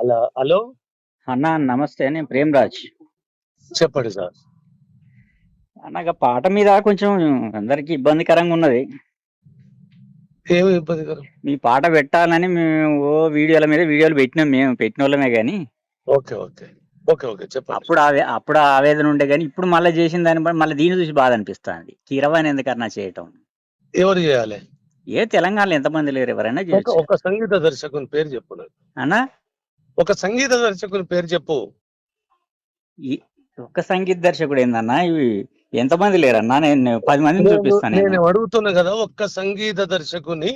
అలా హలో అన్నా నమస్తే, నేను ప్రేమ్‌రాజ్. చెప్పండి సార్. అన్న పాట మీద కొంచెం అందరికి ఇబ్బందికరంగా ఉన్నది. ఏమి ఇబ్బందికరం? మీ పాట పెట్టాలని మేము వీడియోల మీద వీడియోలు పెట్టినాం, మేము పెట్టినోళ్ళమే గాని. ఓకే. ఓకే. ఓకే. ఓకే. చెప్పండి. అప్పుడు ఆవేదన ఉండే గాని, ఇప్పుడు మళ్ళా చేసిన దాన్ని బట్టి మళ్ళీ దీన్ని చూసి బాధ అనిపిస్తాంది. కీరవాణి ఎందుకన్నా చేయటం? ఎవరు చేయాలి? తెలంగాణలో ఎంతమంది లేరు, ఎవరైనా ఒక చేయొచ్చు. ఒక సంగీత దర్శకుని పేరు చెప్పు నాకు. అన్నా ఒక సంగీత దర్శకుని పేరు చెప్పు. ఈ ఒక్క సంగీత దర్శకుడు ఏందన్నా, ఇవి ఎంతమంది లేరన్నా? నేను 10 మందిని చూపిస్తాను. నేను అడుగుతున్నా కదా, ఒక్క సంగీత దర్శకుని,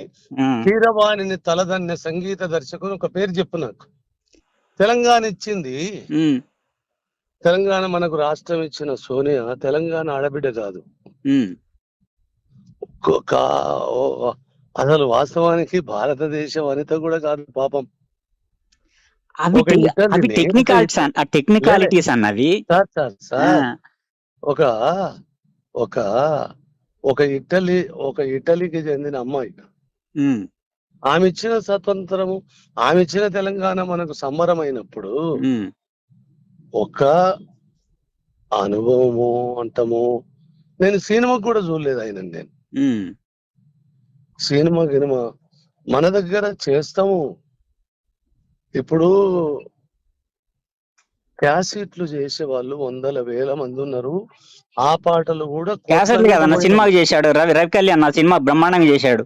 కీరవాణిని తలదన్నే సంగీత దర్శకుని ఒక పేరు చెప్పు నాకు. తెలంగాణ ఇచ్చింది, తెలంగాణ మనకు రాష్ట్రం ఇచ్చిన సోనియా తెలంగాణ ఆడబిడ్డ కాదు. అసలు వాస్తవానికి భారతదేశ వనిత కూడా కాదు పాపం. అవి టెక్నికాలిటీస్ అన్నవి. ఒక ఒక ఒక ఇటలీకి చెందిన అమ్మాయి, ఆమె ఇచ్చిన స్వతంత్రము, ఆమె ఇచ్చిన తెలంగాణ మనకు సంబరమైనప్పుడు ఒక అనుభవము అంటము. నేను సినిమా కూడా చూడలేదు ఆయన. నేను సినిమా గినిమా మన దగ్గర చేస్తాము. ఇప్పుడు క్యాసెట్లు చేసే వాళ్ళు వందల వేల మంది ఉన్నారు. ఆ పాటలు కూడా క్యాసెట్లు కదన్న, సినిమాకి చేశాడు. రవి కళ్యాణ్ నా సినిమా బ్రహ్మాండంగా చేశాడు.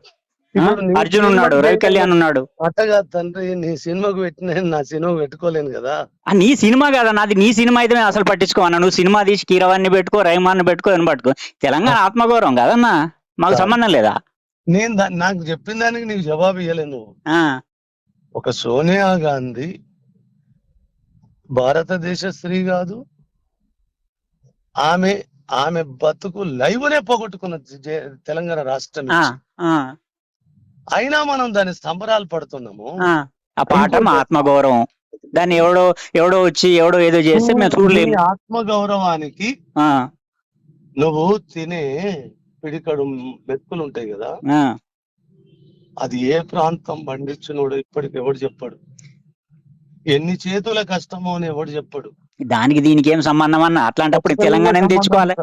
అర్జున్ ఉన్నాడు, రవి కళ్యాణ్ ఉన్నాడు. అట్టగా తండ్రి, నీ సినిమాకు పెట్టిన నా సినిమా పెట్టుకోలేను కదా. నీ సినిమా కదా నాది, నీ సినిమా అయితే అసలు పట్టించుకోవన్నా. నువ్వు సినిమా తీసి కీరవాణ్ణి పెట్టుకో, రహమాన్ని పెట్టుకో, అని పట్టుకో. తెలంగాణ ఆత్మగౌరవం కదన్నా, మాకు సంబంధం లేదా? నేను నాకు చెప్పిన దానికి నీకు జవాబు ఇవ్వలేను. ఒక సోనియా గాంధీ భారతదేశ స్త్రీ కాదు. ఆమె బతుకు లైవ్నే పోగొట్టుకున్న తెలంగాణ రాష్ట్రం. అయినా మనం దాని సంబరాలు పడుతున్నాము. ఆ పాట మా ఆత్మగౌరవం. దాన్ని ఎవడో వచ్చి ఎవడో ఏదో చేస్తే మేము చూడలేము. ఆత్మగౌరవానికి నువ్వు తినే పిడికడు మెతుకులు ఉంటాయి కదా, అది ఏ ప్రాంతం పండించినోడు ఇప్పటికి ఎవడు చెప్పాడు. ఎన్ని చేతుల కష్టమో అని ఎవడు చెప్పాడు. దానికి దీనికి ఏం సంబంధం అన్న? అట్లాంటప్పుడు తెలంగాణ తెచ్చుకోవాలి.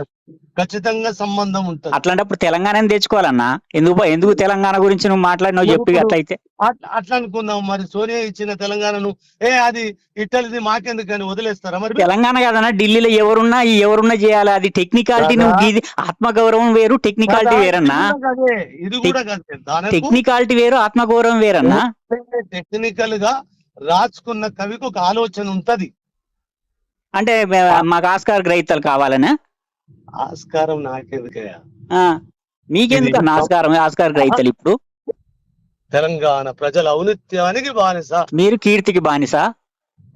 ఖచ్చితంగా సంబంధం ఉంటుంది. అట్లాంటప్పుడు తెలంగాణ తెచ్చుకోవాలన్నా. ఎందుకు తెలంగాణ గురించి నువ్వు మాట్లాడినావు చెప్పి. అట్లయితే అట్లా అనుకుందాం. మరి సోనియా ఇచ్చిన తెలంగాణను అది ఇటలీది మాకెందుకని వదిలేస్తారా? మరి తెలంగాణ కాదన్నా, ఢిల్లీలో ఎవరున్నా చేయాలి. అది టెక్నికాలిటీ. నువ్వు ఆత్మగౌరవం వేరు, టెక్నికాలిటీ వేరన్నా. ఇది కూడా టెక్నికాలిటీ వేరు, ఆత్మగౌరవం వేరన్నా. టెక్నికల్ గా రాసుకున్న కవికి ఒక ఆలోచన ఉంటది. అంటే మాకు ఆస్కార్ గ్రహీతలు కావాలనే? ఆస్కారం నాకెందుకయ్యా? మీకెందుకు ఆస్కార్ గ్రహీతలు? ఇప్పుడు తెలంగాణ ప్రజల ఔన్నత్యానికి బానిస, మీరు కీర్తికి బానిస.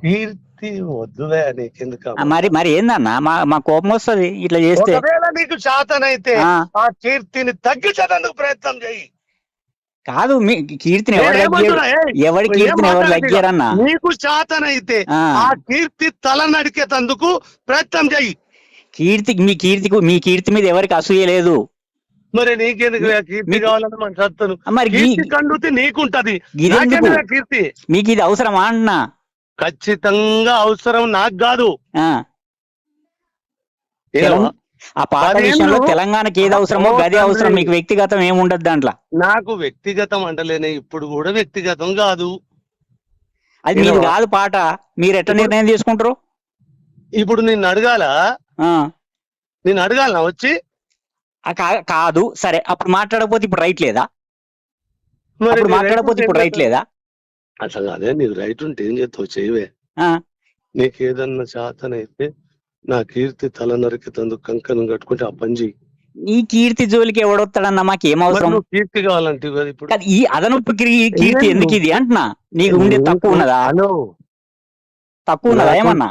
కీర్తి వద్దులే, నీకెందుకు? మరి ఏందన్నా, మా కోపం వస్తుంది ఇట్లా చేస్తే. నీకు శాతనైతే ఆ కీర్తిని తగ్గించడానికి ప్రయత్నం చేయి. కాదు, మీ కీర్తిని ఎవరి కీర్తిని ఎవరు లగ్గారన్నా? నీకు శాతనైతే ఆ కీర్తి తల నడికేందుకు ప్రయత్నం చేయి. మీ కీర్తి మీద ఎవరికి అసూయ లేదు. మరి నీకెందుకు కీర్తి కావాలని మన సత్తను? మరి కండుతి నీకుంటది, కీర్తి మీకు ఇది అవసరమా అన్నా? ఖచ్చితంగా అవసరం, నాకు కాదు. ఆ పాట విషయంలో తెలంగాణకి ఏది అవసరమో గది అవసరం. మీకు వ్యక్తిగతం ఏముండదు దాంట్లో. నాకు వ్యక్తిగతం అంటలేనే, ఇప్పుడు కూడా వ్యక్తిగతం కాదు. అది మీరు కాదు పాట. మీరు ఎట్లా నిర్ణయం తీసుకుంటారు? ఇప్పుడు నిన్ను అడగాల వచ్చి? కాదు, సరే. అప్పుడు మాట్లాడకపోతే ఇప్పుడు రైట్ లేదా? మాట్లాడకపోతే ఇప్పుడు రైట్ లేదా? అసలు అదే, నీకు రైట్ ఉంటే ఏం చేస్తావు? చేయవే. నీకేదన్నా శాతనైతే నా కీర్తి తల నరికేందుకు కంకణం కట్టుకుంటే ఆ పని చెయ్యి. ఈ కీర్తి జోలికి ఎవడొస్తాడన్నా? మాకేం అవసరం? కీర్తి కావాలంటే ఇప్పుడు ఈ అదనపు కీర్తి ఎందుకు ఇది అంటున్నా? నీకు ఉండే తక్కువ ఉన్నదా? తక్కువ ఉన్నదా ఏమన్నా?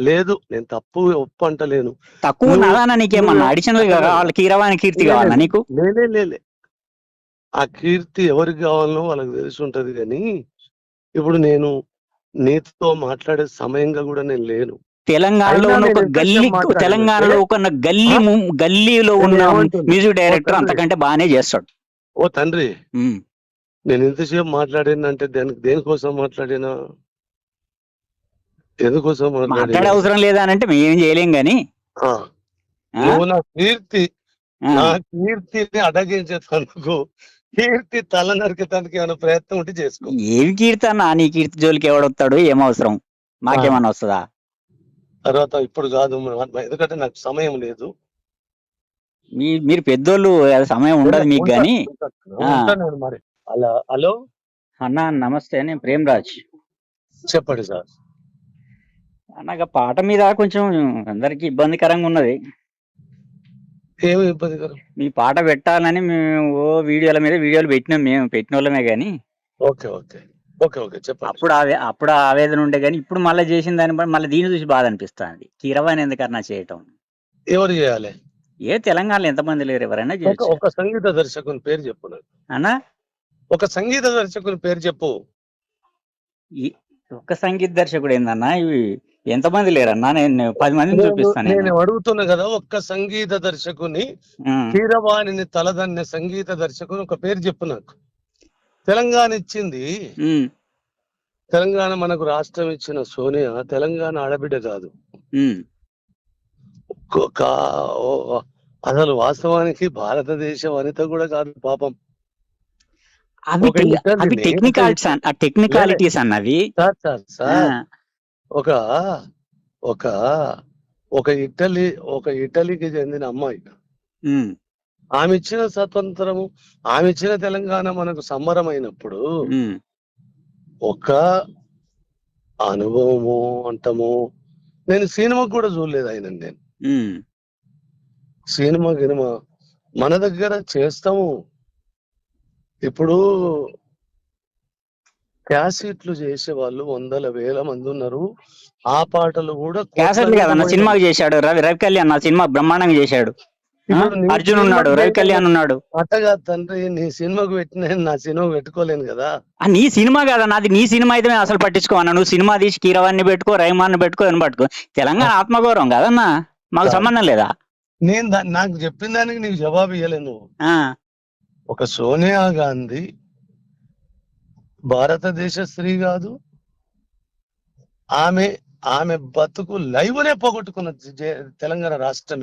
లేదు, నేను తప్పు ఒప్పు అంటలేను. తక్కువ ఉన్నదా? నీకేమన్నా అడిషనల్ గా కావాలి? కీరవాణి కీర్తి కావాలా నీకు? లేలే, ఆ కీర్తి ఎవరికి కావాలనో వాళ్ళకి తెలిసి ఉంటది. కానీ ఇప్పుడు నేను నీతో మాట్లాడే సమయంగా కూడా నేను లేను. తెలంగాణలో ఉన్న ఒక గల్లీలో ఉన్న మ్యూజిక్ డైరెక్టర్ అంతకంటే బాగానే చేస్తాడు. ఓ తండ్రి, నేను ఇంతసేపు మాట్లాడినంటే దేనికోసం మాట్లాడినా? ఎందుకోసం మాట్లాడే అవసరం లేదా అని అంటే మేమేం చేయలేం గాని ఆ, ఆ? నువ్వు నా ఆ. కీర్తిని అడగించేందుకు కీర్తి తల నరికేందుకు ఏమైనా ప్రయత్నం ఉంటే చేసుకో. ఏమి కీర్తి అన్న, నీ కీర్తి జోలికి ఎవడొస్తాడు, ఏం అవసరం, మాకేమన్నా వస్తుందా? తర్వాత ఇప్పుడు కాదు, ఎందుకంటే నాకు సమయం లేదు. మీరు పెద్దోళ్ళు, అది సమయం ఉండదు మీకు గాని. ఉంటాను మరి. అలా హలో అన్న నమస్తే, నేను ప్రేమరాజ్. చెప్పండి సార్. అన్నగా పాట మీద కొంచెం అందరికి ఇబ్బందికరంగా ఉన్నది. ఏమి ఇబ్బందికరం? మీ పాట పెట్టాలని మేము వీడియోలు పెట్టినాం, మేము పెట్టిన వాళ్ళమే గాని. ఓకే ఓకే ఓకే ఓకే చెప్పండి. అప్పుడు ఆవేదన ఉండే గాని ఇప్పుడు మళ్ళీ చేసిన దాన్ని బట్టి మళ్ళీ దీన్ని చూసి బాధ అనిపిస్తుంది. కీరవాణి ఎందుకన్నా చేయటం? ఎవరు చేయాలి? ఏ తెలంగాణలో ఎంతమంది లేరు, ఎవరైనా చేయొచ్చు. ఒక సంగీత దర్శకుని పేరు చెప్పు నాకు. అన్నా ఒక సంగీత దర్శకుని పేరు చెప్పు. ఒక్క సంగీత దర్శకుడు ఏందన్నా, ఇవి ఎంతమంది లేరన్నా? నేను 10 మందిని చూపిస్తాను. నేను అడుగుతున్నా కదా, ఒక్క సంగీత దర్శకుని, కీరవాణిని తలదన్నే సంగీత దర్శకుని ఒక పేరు చెప్పు నాకు. తెలంగాణ ఇచ్చింది, తెలంగాణ మనకు రాష్ట్రం ఇచ్చిన సోనియా తెలంగాణ ఆడబిడ్డ కాదు. అసలు వాస్తవానికి భారతదేశ వనిత కూడా కాదు పాపం. అవి టెక్నికాలిటీస్ అన్నవి. ఒక ఒక ఒక ఇటలీకి చెందిన అమ్మాయి, ఆమె ఇచ్చిన స్వతంత్రము, ఆమె ఇచ్చిన తెలంగాణ మనకు సంబరమైనప్పుడు ఒక అనుభవము అంటము. నేను సినిమా కూడా చూడలేదు ఆయన. నేను సినిమా మన దగ్గర చేస్తాము. ఇప్పుడు క్యాసెట్లు చేసే వాళ్ళు 100,000 మంది ఉన్నారు. ఆ పాటలు కూడా క్యాసెట్లు కదన్న, సినిమాకి చేశాడు. రవి కళ్యాణ్ నా సినిమా బ్రహ్మాండంగా చేశాడు. అర్జున్ ఉన్నాడు, రవి కళ్యాణ్ ఉన్నాడు. అట్టగా తండ్రి, నీ సినిమాకు పెట్టిన నా సినిమాకు పెట్టుకోలేను కదా. నీ సినిమా కదా నాది, నీ సినిమా అయితే అసలు పట్టించుకోవన్నా. నువ్వు సినిమా తీసి కీరవాణ్ణి పెట్టుకో, రహమాన్ని పెట్టుకో, అని పట్టుకో. తెలంగాణ ఆత్మగౌరవం కదన్నా, మాకు సంబంధం లేదా? నేను నాకు చెప్పిన దానికి నీకు జవాబు ఇవ్వలేను. ఒక సోనియా గాంధీ భారతదేశ స్త్రీ కాదు. ఆమె బతుకు లైవ్నే పోగొట్టుకున్న తెలంగాణ రాష్ట్రం.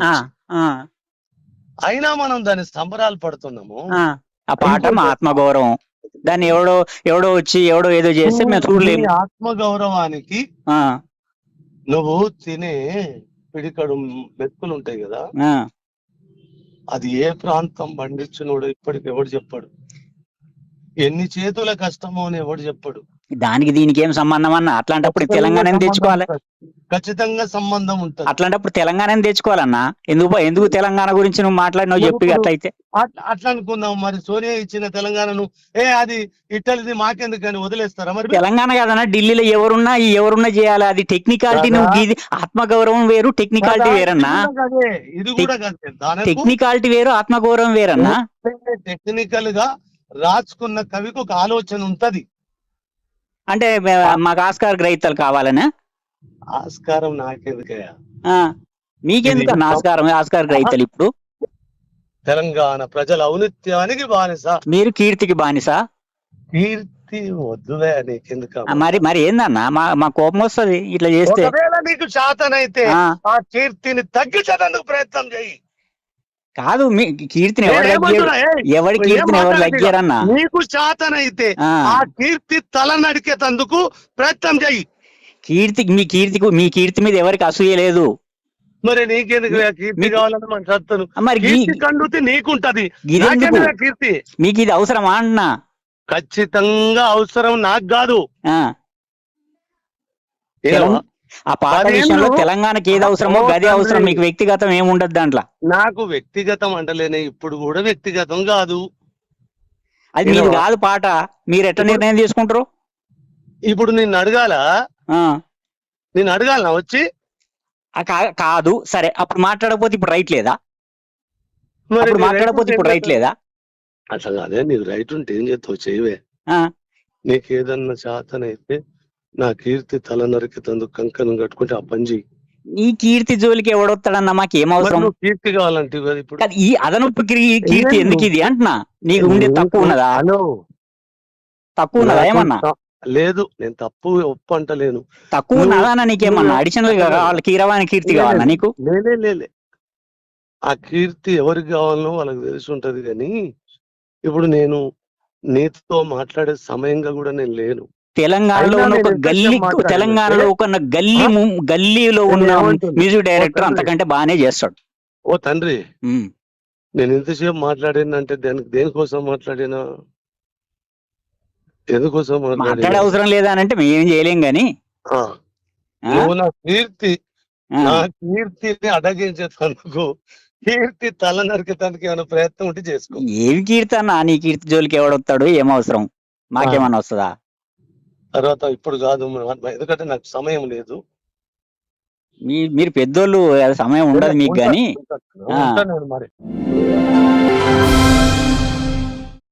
అయినా మనం దాని సంబరాలు పడుతున్నాము. ఆ పాట మా ఆత్మగౌరవం. దాన్ని ఎవడో వచ్చి ఏదో చేస్తే మేము చూడలేము. ఆత్మగౌరవానికి నువ్వు తినే పిడికడు మెతుకులు ఉంటాయి కదా, అది ఏ ప్రాంతం పండించినోడు ఇప్పటికి ఎవడు చెప్పాడు. ఎన్ని చేతుల కష్టమో అని ఎవడు చెప్పాడు. దానికి దీనికి ఏం సంబంధం అన్న? అట్లాంటప్పుడు తెలంగాణ తెచ్చుకోవాలి. ఖచ్చితంగా సంబంధం ఉంటుంది. అట్లాంటప్పుడు తెలంగాణ తెచ్చుకోవాలన్నా. ఎందుకు తెలంగాణ గురించి నువ్వు మాట్లాడినావు చెప్పి. అట్లయితే అట్లా అనుకుందాం. మరి సోనియా ఇచ్చిన తెలంగాణను అది ఇట్టలిది మాకెందుకని వదిలేస్తారా? మరి తెలంగాణ కాదన్నా, ఢిల్లీలో ఎవరున్నా చేయాలి. అది టెక్నికాలిటీ. నువ్వు ఆత్మగౌరవం వేరు, టెక్నికాలిటీ వేరన్నా. ఇది కూడా టెక్నికాలిటీ వేరు, ఆత్మగౌరవం వేరన్నా. టెక్నికల్ గా రాసుకున్న కవికి ఒక ఆలోచన ఉంటది. అంటే మాకు ఆస్కార్ గ్రహీతలు కావాలనే? ఆస్కారం నాకెందుకయ్యా? మీకెందుకు ఆస్కార్ గ్రహీతలు? ఇప్పుడు తెలంగాణ ప్రజల ఔన్నత్యానికి బానిస, మీరు కీర్తికి బానిస. కీర్తి వద్దులే, నీకెందుకు? మరి ఏందన్నా, మా కోపం వస్తుంది ఇట్లా చేస్తే. ఒకవేళ నీకు శాతనైతే ఆ కీర్తిని తగ్గించడానికి ప్రయత్నం చేయి. కాదు, మీ కీర్తిని ఎవరి కీర్తిని ఎవరు లగ్గారన్నా? నీకు శాతనైతే ఆ కీర్తి తల నడికేందుకు ప్రయత్నం చెయ్యి. మీ కీర్తి మీద ఎవరికి అసూయ లేదు. మరి నీకెందుకు కీర్తి కావాలని మనం చెప్తాను. మరి కండుతి నీకుంటది, కీర్తి మీకు ఇది అవసరమా అన్నా? ఖచ్చితంగా అవసరం, నాకు కాదు. ఆ పాట విషయంలో తెలంగాణకి ఏది అవసరమో గది అవసరం. మీకు వ్యక్తిగతం ఏముండదు దాంట్లో. నాకు వ్యక్తిగతం అంటలేనే, ఇప్పుడు కూడా వ్యక్తిగతం కాదు. అది మీది కాదు పాట. మీరు ఎట్లా నిర్ణయం తీసుకుంటారు? ఇప్పుడు నిన్ను అడగాలా వచ్చి? కాదు, సరే. అప్పుడు మాట్లాడకపోతే ఇప్పుడు రైట్ లేదా? అట్లా కాదే, నీకు రైట్ ఉంటే ఏం చేస్తావు, చేయవే. నీకేదన్నా శాతనైతే నా కీర్తి తల నరికేందుకు కంకణం కట్టుకుంటే ఆ పని చెయ్యి. నీ కీర్తి జోలికి ఎవడొస్తాడన్నా? మాకేం అవసరం? కీర్తి కావాలంటే ఇప్పుడు ఈ అదనపు కీర్తి ఎందుకు ఇది అంటున్నా? నీకు ఉండే తక్కువ ఉన్నదా? ఏమన్నా లేదు, నేను ఒప్పు అంటలేను. తక్కువ నువ్వు- ఉన్నదానా నీకేమన్నా నువ్వు- అడిషనల్ గా కావాలి కీరవాణి కీర్తి కావాలా నీకు? లేలే ఆ కీర్తి ఎవరికి కావాలనో వాళ్ళకి తెలిసి ఉంటది, కానీ ఇప్పుడు నేను నీతో మాట్లాడే సమయంగా కూడా నేను లేను. తెలంగాణలో అయినా ఉన్న ఒక నేను ఎంతసేపు గల్లీ, మాట్లాడినా తెలంగాణలో ఒక గల్లీలో ఉన్న నేను ఏమంటున్నా? మ్యూజిక్ డైరెక్టర్ తండ్రి. అంతకంటే బాగానే చేస్తాడు. ఓ తండ్రి, ఉమ్. నేను ఎంతసేపు మాట్లాడినంటే దేనికోసం మాట్లాడినా, ఎందుకోసం మాట్లాడే మాట్లాడినా? అవసరం లేదా అని అంటే మేము ఏం చేయలేం గాని ఆ, ఆ? నువ్వు నా ఆ. కీర్తిని అడగించేందుకు, కీర్తి తల నరికేదానికి ఏమైనా ప్రయత్నం ఉంటే చేసుకో. ఏమి కీర్తి అన్న, నీ కీర్తి జోలికి ఎవడొస్తాడు? ఏం అవసరం, మాకేమన్నా వస్తుందా? తర్వాత ఇప్పుడు కాదు, ఎందుకంటే నాకు సమయం లేదు. మీరు పెద్దోళ్ళు, సమయం ఉండదు మీకు గాని. ఉంటాను నేను మరి.